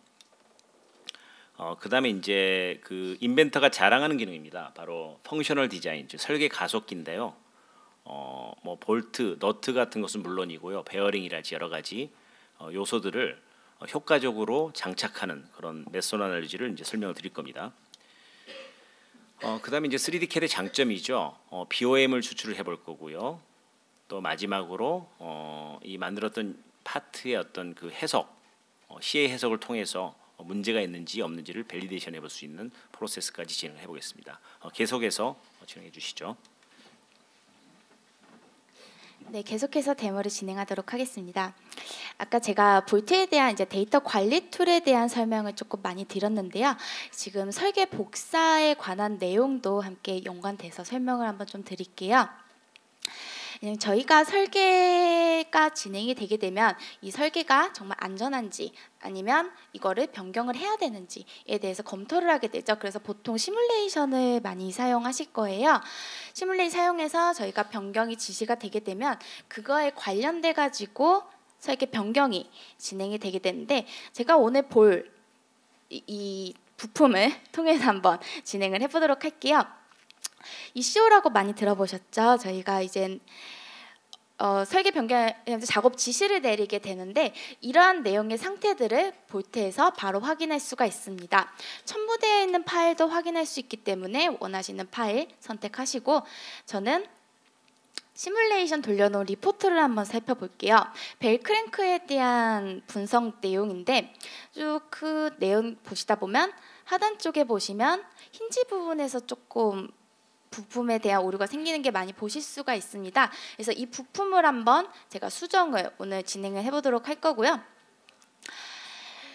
그다음에 이제 그 인벤터가 자랑하는 기능입니다. 바로 펑셔널 디자인, 즉 설계 가속기인데요. 뭐 볼트, 너트 같은 것은 물론이고요. 베어링이랄지 여러 가지 요소들을 효과적으로 장착하는 그런 메소드 아날리지를 이제 설명을 드릴 겁니다. 그다음에 이제 3D CAD의 장점이죠. BOM을 추출을 해볼 거고요. 또 마지막으로 이 만들었던 파트의 어떤 그 해석, 시의 해석을 통해서 문제가 있는지 없는지를 밸리데이션 해볼 수 있는 프로세스까지 진행해 보겠습니다. 계속해서 진행해 주시죠. 네, 계속해서 데모를 진행하도록 하겠습니다. 아까 제가 볼트에 대한 이제 데이터 관리 툴에 대한 설명을 조금 많이 드렸는데요. 지금 설계 복사에 관한 내용도 함께 연관돼서 설명을 한번 좀 드릴게요. 저희가 설계가 진행이 되게 되면 이 설계가 정말 안전한지 아니면 이거를 변경을 해야 되는지에 대해서 검토를 하게 되죠. 그래서 보통 시뮬레이션을 많이 사용하실 거예요. 시뮬레이션 사용해서 저희가 변경이 지시가 되게 되면 그거에 관련돼 가지고 설계 변경이 진행이 되게 되는데 제가 오늘 볼 이 부품을 통해서 한번 진행을 해보도록 할게요. ECO라고 많이 들어보셨죠? 저희가 이제 설계 변경 작업 지시를 내리게 되는데 이러한 내용의 상태들을 볼트에서 바로 확인할 수가 있습니다. 첨부되어 있는 파일도 확인할 수 있기 때문에 원하시는 파일 선택하시고 저는 시뮬레이션 돌려놓은 리포트를 한번 살펴볼게요. 벨크랭크에 대한 분석 내용인데 쭉 그 내용 보시다 보면 하단 쪽에 보시면 힌지 부분에서 조금 부품에 대한 오류가 생기는 게 많이 보실 수가 있습니다. 그래서 이 부품을 한번 제가 수정을 오늘 진행을 해보도록 할 거고요.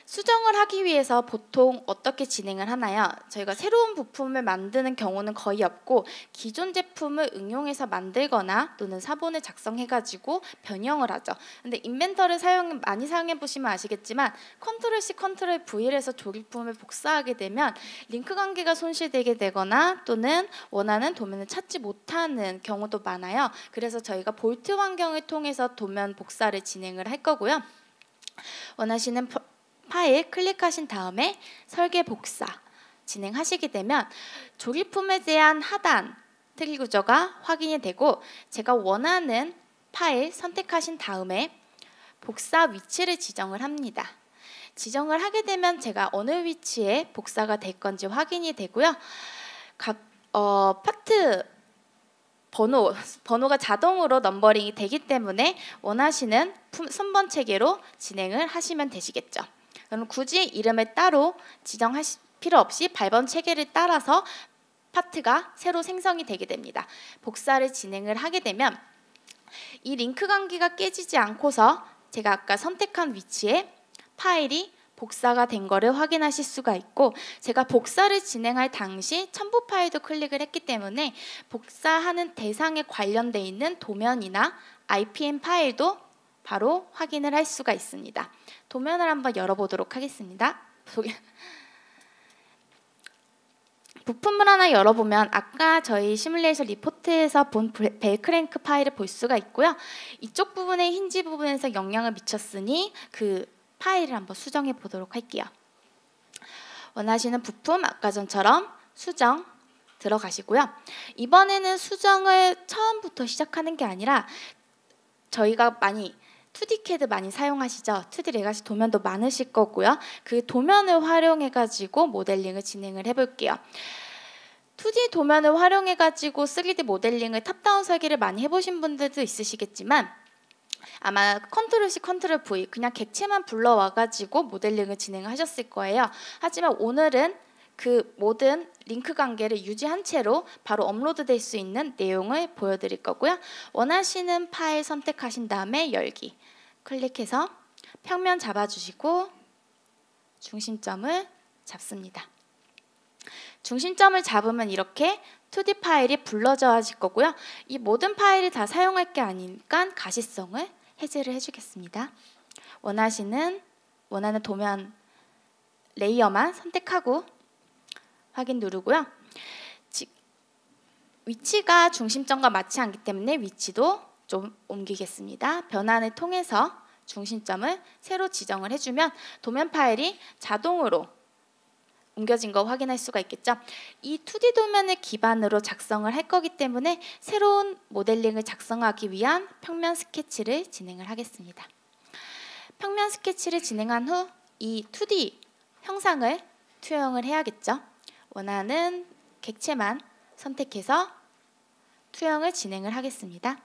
수정을 하기 위해서 보통 어떻게 진행을 하나요? 저희가 새로운 부품을 만드는 경우는 거의 없고 기존 제품을 응용해서 만들거나 또는 사본을 작성해가지고 변형을 하죠. 근데 인벤터를 많이 사용해 보시면 아시겠지만 컨트롤 C, 컨트롤 V를 해서 조립품을 복사하게 되면 링크 관계가 손실되게 되거나 또는 원하는 도면을 찾지 못하는 경우도 많아요. 그래서 저희가 볼트 환경을 통해서 도면 복사를 진행을 할 거고요. 원하시는 파일 클릭하신 다음에 설계 복사 진행하시게 되면 조립품에 대한 하단 트리 구조가 확인이 되고 제가 원하는 파일 선택하신 다음에 복사 위치를 지정을 합니다. 지정을 하게 되면 제가 어느 위치에 복사가 될 건지 확인이 되고요. 파트 번호가 자동으로 넘버링이 되기 때문에 원하시는 순번 체계로 진행을 하시면 되시겠죠. 그럼 굳이 이름을 따로 지정하실 필요 없이 발번 체계를 따라서 파트가 새로 생성이 되게 됩니다. 복사를 진행을 하게 되면 이 링크 관계가 깨지지 않고서 제가 아까 선택한 위치에 파일이 복사가 된 거를 확인하실 수가 있고 제가 복사를 진행할 당시 첨부 파일도 클릭을 했기 때문에 복사하는 대상에 관련돼 있는 도면이나 IPM 파일도 바로 확인을 할 수가 있습니다. 도면을 한번 열어보도록 하겠습니다. 부품을 하나 열어보면 아까 저희 시뮬레이션 리포트에서 본 벨크랭크 파일을 볼 수가 있고요. 이쪽 부분의 힌지 부분에서 영향을 미쳤으니 그 파일을 한번 수정해 보도록 할게요. 원하시는 부품 아까 전처럼 수정 들어가시고요. 이번에는 수정을 처음부터 시작하는 게 아니라 저희가 많이 2D CAD 많이 사용하시죠? 2D 레가시 도면도 많으실 거고요. 그 도면을 활용해 가지고 모델링을 진행을 해볼게요. 2D 도면을 활용해 가지고 3D 모델링을 탑다운 설계를 많이 해보신 분들도 있으시겠지만 아마 컨트롤 C, 컨트롤 V 그냥 객체만 불러와 가지고 모델링을 진행하셨을 거예요. 하지만 오늘은 그 모든 링크 관계를 유지한 채로 바로 업로드될 수 있는 내용을 보여드릴 거고요. 원하시는 파일 선택하신 다음에 열기 클릭해서 평면 잡아주시고 중심점을 잡습니다. 중심점을 잡으면 이렇게 2D 파일이 불러져질 거고요. 이 모든 파일을 다 사용할 게 아니니까 가시성을 해제를 해주겠습니다. 원하는 도면 레이어만 선택하고 확인 누르고요. 위치가 중심점과 맞지 않기 때문에 위치도 좀 옮기겠습니다. 변환을 통해서 중심점을 새로 지정을 해주면 도면 파일이 자동으로 옮겨진 거 확인할 수가 있겠죠. 이 2D 도면을 기반으로 작성을 할 거기 때문에 새로운 모델링을 작성하기 위한 평면 스케치를 진행을 하겠습니다. 평면 스케치를 진행한 후 이 2D 형상을 투영을 해야겠죠. 원하는 객체만 선택해서 투영을 진행을 하겠습니다.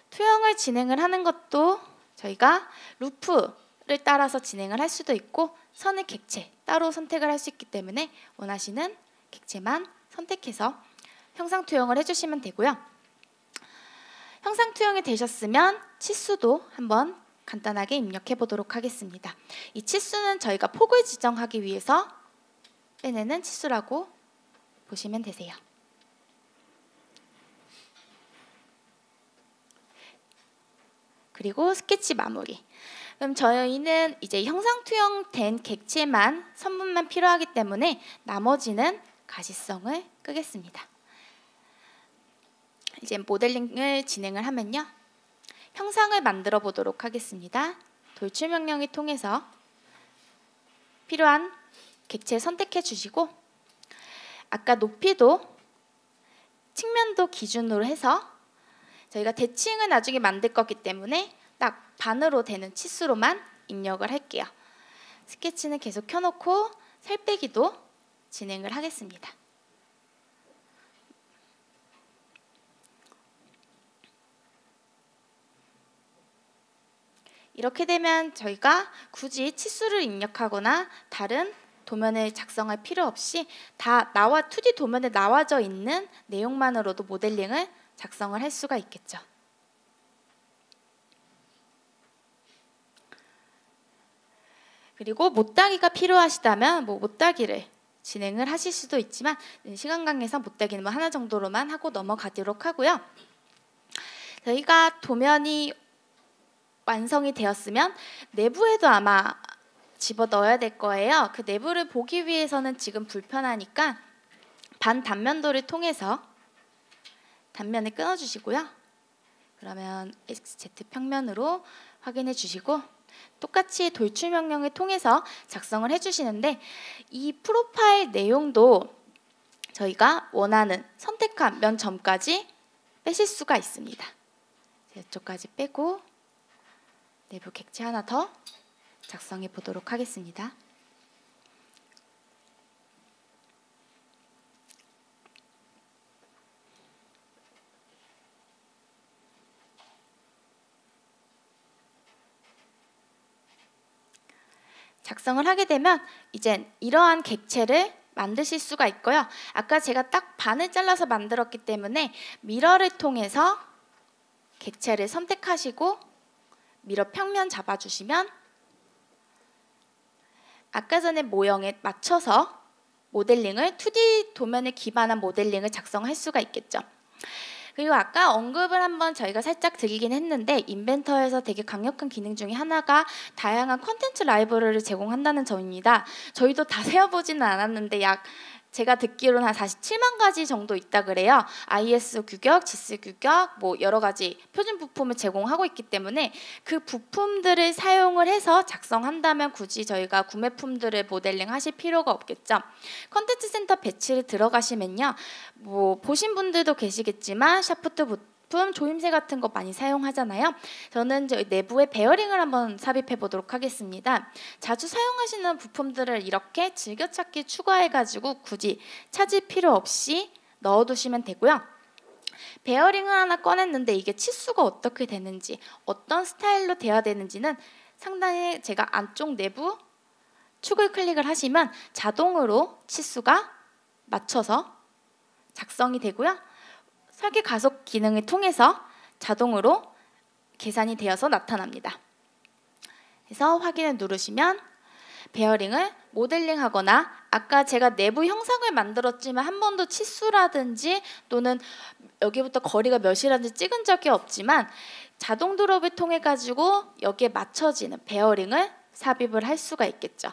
투영을 진행을 하는 것도 저희가 루프를 따라서 진행을 할 수도 있고 선의 객체 따로 선택을 할 수 있기 때문에 원하시는 객체만 선택해서 형상 투영을 해주시면 되고요. 형상 투영이 되셨으면 치수도 한번 간단하게 입력해 보도록 하겠습니다. 이 치수는 저희가 폭을 지정하기 위해서 빼내는 치수라고 보시면 되세요. 그리고 스케치 마무리. 그럼 저희는 이제 형상 투영된 객체만 선분만 필요하기 때문에 나머지는 가시성을 끄겠습니다. 이제 모델링을 진행을 하면요. 형상을 만들어 보도록 하겠습니다. 돌출 명령을 통해서 필요한 객체 선택해 주시고 아까 높이도 측면도 기준으로 해서 저희가 대칭을 나중에 만들 거기 때문에 딱 반으로 되는 치수로만 입력을 할게요. 스케치는 계속 켜놓고 살 빼기도 진행을 하겠습니다. 이렇게 되면 저희가 굳이 치수를 입력하거나 다른 도면을 작성할 필요 없이 다 2D 도면에 나와져 있는 내용만으로도 모델링을 작성을 할 수가 있겠죠. 그리고 못따기가 필요하시다면 못따기를 진행을 하실 수도 있지만 시간 관계상 못따기는 하나 정도로만 하고 넘어가도록 하고요. 저희가 도면이 완성이 되었으면 내부에도 아마 집어넣어야 될 거예요. 그 내부를 보기 위해서는 지금 불편하니까 반단면도를 통해서 단면을 끊어주시고요. 그러면 XZ 평면으로 확인해 주시고 똑같이 돌출 명령을 통해서 작성을 해주시는데 이 프로파일 내용도 저희가 원하는 선택한 면 점까지 빼실 수가 있습니다. 이쪽까지 빼고 내부 객체 하나 더 작성해 보도록 하겠습니다. 작성을 하게 되면 이제 이러한 객체를 만드실 수가 있고요. 아까 제가 딱 반을 잘라서 만들었기 때문에 미러를 통해서 객체를 선택하시고 미러 평면 잡아주시면 아까 전에 모형에 맞춰서 모델링을 2D 도면에 기반한 모델링을 작성할 수가 있겠죠. 그리고 아까 언급을 한번 저희가 살짝 드리긴 했는데 인벤터에서 되게 강력한 기능 중에 하나가 다양한 콘텐츠 라이브러리를 제공한다는 점입니다. 저희도 다 세어보지는 않았는데 제가 듣기로는 한 47만 가지 정도 있다 그래요. IS 규격, GIS 규격, 여러 가지 표준 부품을 제공하고 있기 때문에 그 부품들을 사용을 해서 작성한다면 굳이 저희가 구매품들을 모델링 하실 필요가 없겠죠. 컨텐츠 센터 배치를 들어가시면요. 보신 분들도 계시겠지만 샤프트 부품, 조임새 같은 거 많이 사용하잖아요. 저는 저희 내부에 베어링을 한번 삽입해 보도록 하겠습니다. 자주 사용하시는 부품들을 이렇게 즐겨찾기 추가해가지고 굳이 찾을 필요 없이 넣어두시면 되고요. 베어링을 하나 꺼냈는데 이게 치수가 어떻게 되는지 어떤 스타일로 되어야 되는지는 상당히 제가 안쪽 내부 축을 클릭을 하시면 자동으로 치수가 맞춰서 작성이 되고요. 설계 가속 기능을 통해서 자동으로 계산이 되어서 나타납니다. 그래서 확인을 누르시면 베어링을 모델링하거나 아까 제가 내부 형상을 만들었지만 한 번도 치수라든지 또는 여기부터 거리가 몇이라든지 찍은 적이 없지만 자동 드롭을 통해 가지고 여기에 맞춰지는 베어링을 삽입을 할 수가 있겠죠.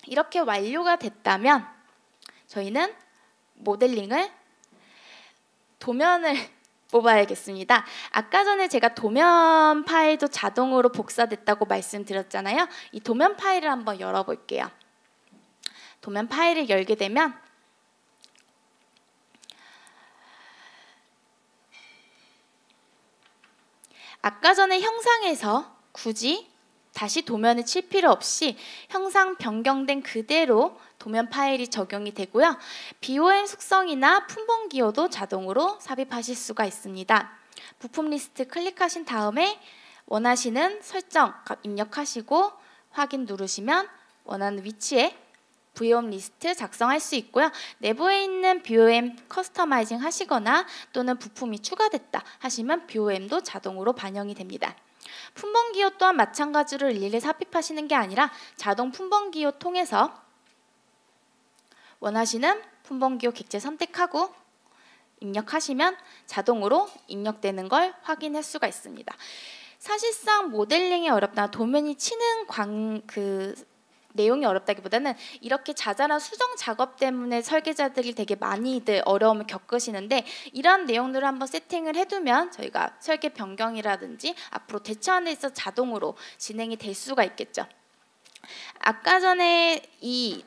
이렇게 완료가 됐다면 저희는 모델링을 도면을 뽑아야겠습니다. 아까 전에 제가 도면 파일도 자동으로 복사됐다고 말씀드렸잖아요. 이 도면 파일을 한번 열어볼게요. 도면 파일을 열게 되면 아까 전에 형상에서 굳이 다시 도면을 칠 필요 없이 형상 변경된 그대로 도면 파일이 적용이 되고요. BOM 속성이나 품번 기호도 자동으로 삽입하실 수가 있습니다. 부품 리스트 클릭하신 다음에 원하시는 설정 입력하시고 확인 누르시면 원하는 위치에 BOM 리스트 작성할 수 있고요. 내부에 있는 BOM 커스터마이징 하시거나 또는 부품이 추가됐다 하시면 BOM도 자동으로 반영이 됩니다. 품번 기호 또한 마찬가지로 일일이 삽입하시는 게 아니라 자동 품번 기호 통해서 원하시는 품번 기호 객체 선택하고 입력하시면 자동으로 입력되는 걸 확인할 수가 있습니다. 사실상 모델링이 어렵다, 도면이 치는 내용이 어렵다기보다는 이렇게 자잘한 수정 작업 때문에 설계자들이 되게 많이들 어려움을 겪으시는데 이런 내용들을 한번 세팅을 해두면 저희가 설계 변경이라든지 앞으로 대처하는 데 있어서 자동으로 진행이 될 수가 있겠죠. 아까 전에 이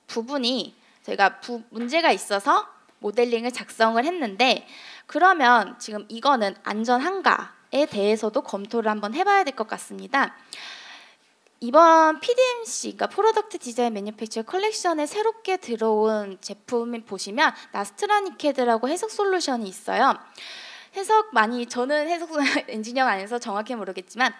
부분이 저희가 문제가 있어서 모델링을 작성을 했는데 그러면 지금 이거는 안전한가에 대해서도 검토를 한번 해봐야 될 것 같습니다. 이번 PDMC, 그러니까 프로덕트 디자인 매니팩처 컬렉션에 새롭게 들어온 제품을 보시면 나스트라니케드라고 해석 솔루션이 있어요. 해석 많이, 저는 해석 엔지니어가 아니어서 정확히 모르겠지만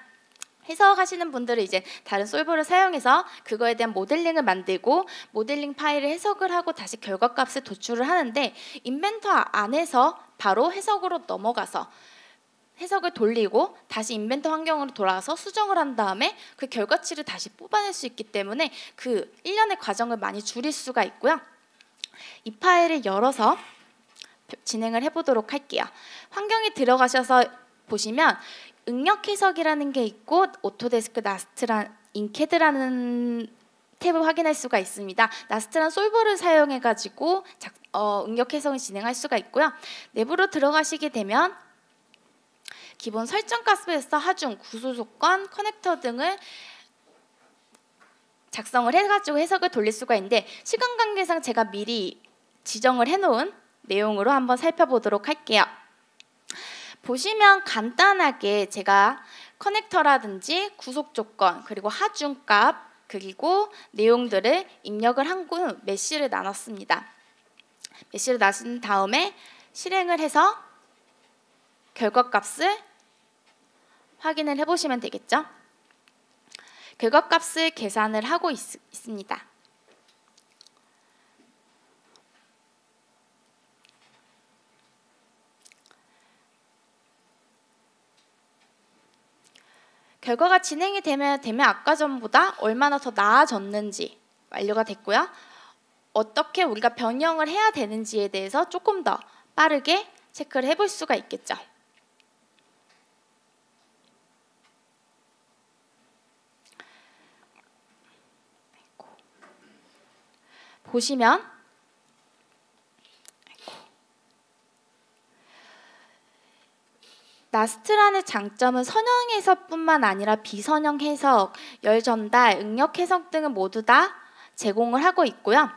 해석하시는 분들은 이제 다른 솔버를 사용해서 그거에 대한 모델링을 만들고 모델링 파일을 해석을 하고 다시 결과값을 도출을 하는데 인벤터 안에서 바로 해석으로 넘어가서 해석을 돌리고 다시 인벤터 환경으로 돌아와서 수정을 한 다음에 그 결과치를 다시 뽑아낼 수 있기 때문에 그 일련의 과정을 많이 줄일 수가 있고요. 이 파일을 열어서 진행을 해보도록 할게요. 환경에 들어가셔서 보시면 응력 해석이라는 게 있고 오토데스크 인캐드라는 탭을 확인할 수가 있습니다. 나스트란 솔버를 사용해 가지고 응력 해석을 진행할 수가 있고요. 내부로 들어가시게 되면 기본 설정 값에서 하중, 구조 조건, 커넥터 등을 작성을 해가지고 해석을 돌릴 수가 있는데 시간 관계상 제가 미리 지정을 해놓은 내용으로 한번 살펴보도록 할게요. 보시면 간단하게 제가 커넥터라든지 구속 조건 그리고 하중값 그리고 내용들을 입력을 하고 메시를 나눴습니다. 메시를 나눈 다음에 실행을 해서 결과값을 확인을 해보시면 되겠죠. 결과값을 계산을 하고 있습니다. 결과가 진행이 되면 아까 전보다 얼마나 더 나아졌는지 완료가 됐고요. 어떻게 우리가 변형을 해야 되는지에 대해서 조금 더 빠르게 체크를 해볼 수가 있겠죠. 보시면 나스트란의 장점은 선형 해석뿐만 아니라 비선형 해석, 열 전달, 응력 해석 등은 모두 다 제공을 하고 있고요.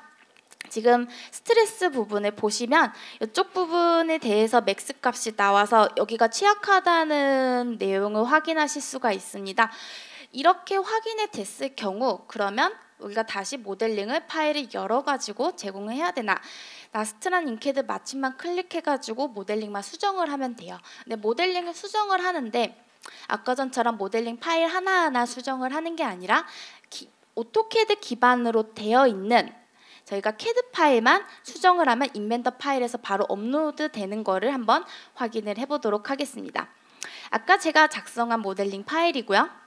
지금 스트레스 부분을 보시면 이쪽 부분에 대해서 맥스 값이 나와서 여기가 취약하다는 내용을 확인하실 수가 있습니다. 이렇게 확인이 됐을 경우 그러면 우리가 다시 모델링을 파일을 열어가지고 제공을 해야 되나, 나스트란 인캐드 마침만 클릭해가지고 모델링만 수정을 하면 돼요. 근데 모델링을 수정을 하는데 아까 전처럼 모델링 파일 하나하나 수정을 하는 게 아니라 오토캐드 기반으로 되어 있는 저희가 캐드 파일만 수정을 하면 인벤터 파일에서 바로 업로드 되는 거를 한번 확인을 해보도록 하겠습니다. 아까 제가 작성한 모델링 파일이고요.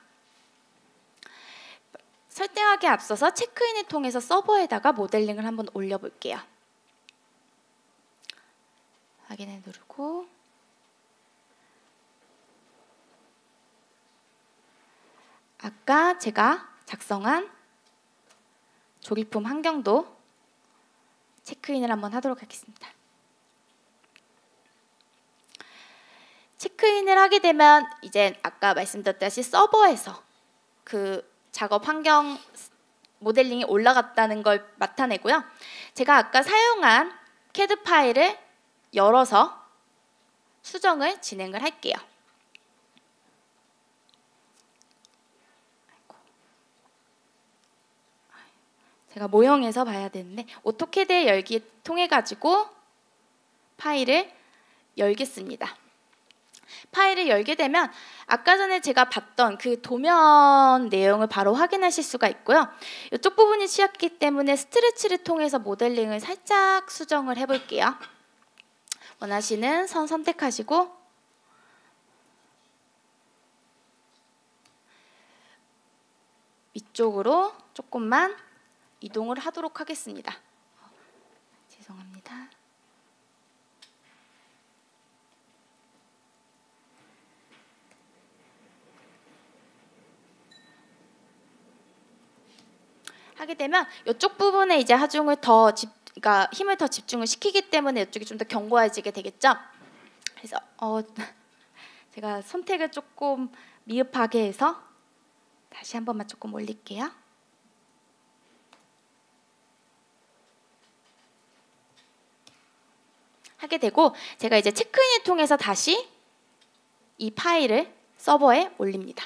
설정하기에 앞서서 체크인을 통해서 서버에다가 모델링을 한번 올려볼게요. 확인을 누르고 아까 제가 작성한 조립품 환경도 체크인을 한번 하도록 하겠습니다. 체크인을 하게 되면 이제 아까 말씀드렸다시피 서버에서 그 작업 환경 모델링이 올라갔다는 걸 나타내고요. 제가 아까 사용한 CAD 파일을 열어서 수정을 진행을 할게요. 제가 모형에서 봐야 되는데 오토캐드의 열기 통해 가지고 파일을 열겠습니다. 파일을 열게 되면 아까 전에 제가 봤던 그 도면 내용을 바로 확인하실 수가 있고요. 이쪽 부분이 치였기 때문에 스트레치를 통해서 모델링을 살짝 수정을 해볼게요. 원하시는 선 선택하시고 위쪽으로 조금만 이동을 하도록 하겠습니다. 죄송합니다. 하게 되면 이쪽 부분에 이제 하중을 그러니까 힘을 더 집중을 시키기 때문에 이쪽이 좀 더 견고해지게 되겠죠. 그래서 제가 선택을 조금 미흡하게 해서 다시 한 번만 조금 올릴게요. 하게 되고 제가 이제 체크인을 통해서 다시 이 파일을 서버에 올립니다.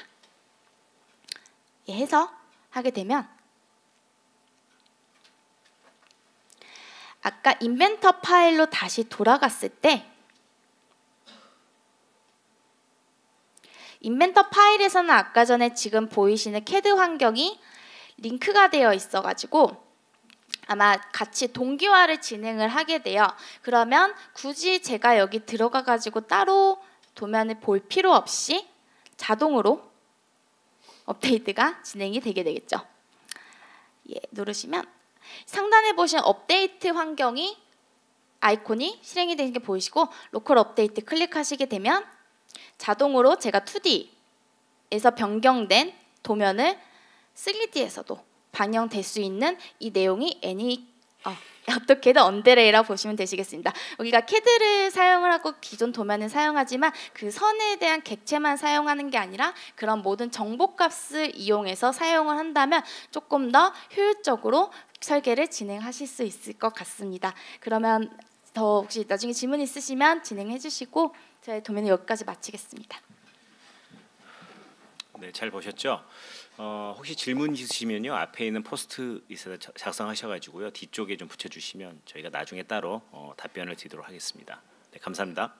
해서 하게 되면 아까 인벤터 파일로 다시 돌아갔을 때 인벤터 파일에서는 아까 전에 지금 보이시는 CAD 환경이 링크가 되어 있어가지고 아마 같이 동기화를 진행을 하게 돼요. 그러면 굳이 제가 여기 들어가가지고 따로 도면을 볼 필요 없이 자동으로 업데이트가 진행이 되게 되겠죠. 누르시면 상단에 보신 업데이트 환경이 아이콘이 실행이 되는 게 보이시고 로컬 업데이트 클릭하시게 되면 자동으로 제가 2D에서 변경된 도면을 3D에서도 반영될 수 있는 이 내용이 어떻게든 언데레이라 보시면 되시겠습니다. 여기가 CAD를 사용을 하고 기존 도면을 사용하지만 그 선에 대한 객체만 사용하는 게 아니라 그런 모든 정보값을 이용해서 사용을 한다면 조금 더 효율적으로 설계를 진행하실 수 있을 것 같습니다. 그러면 더 혹시 나중에 질문 있으시면 진행해 주시고 저희 도면을 여기까지 마치겠습니다. 네, 잘 보셨죠? 혹시 질문 있으시면요 앞에 있는 포스트잇에다 작성하셔가지고요 뒤쪽에 좀 붙여주시면 저희가 나중에 따로 답변을 드리도록 하겠습니다. 네, 감사합니다.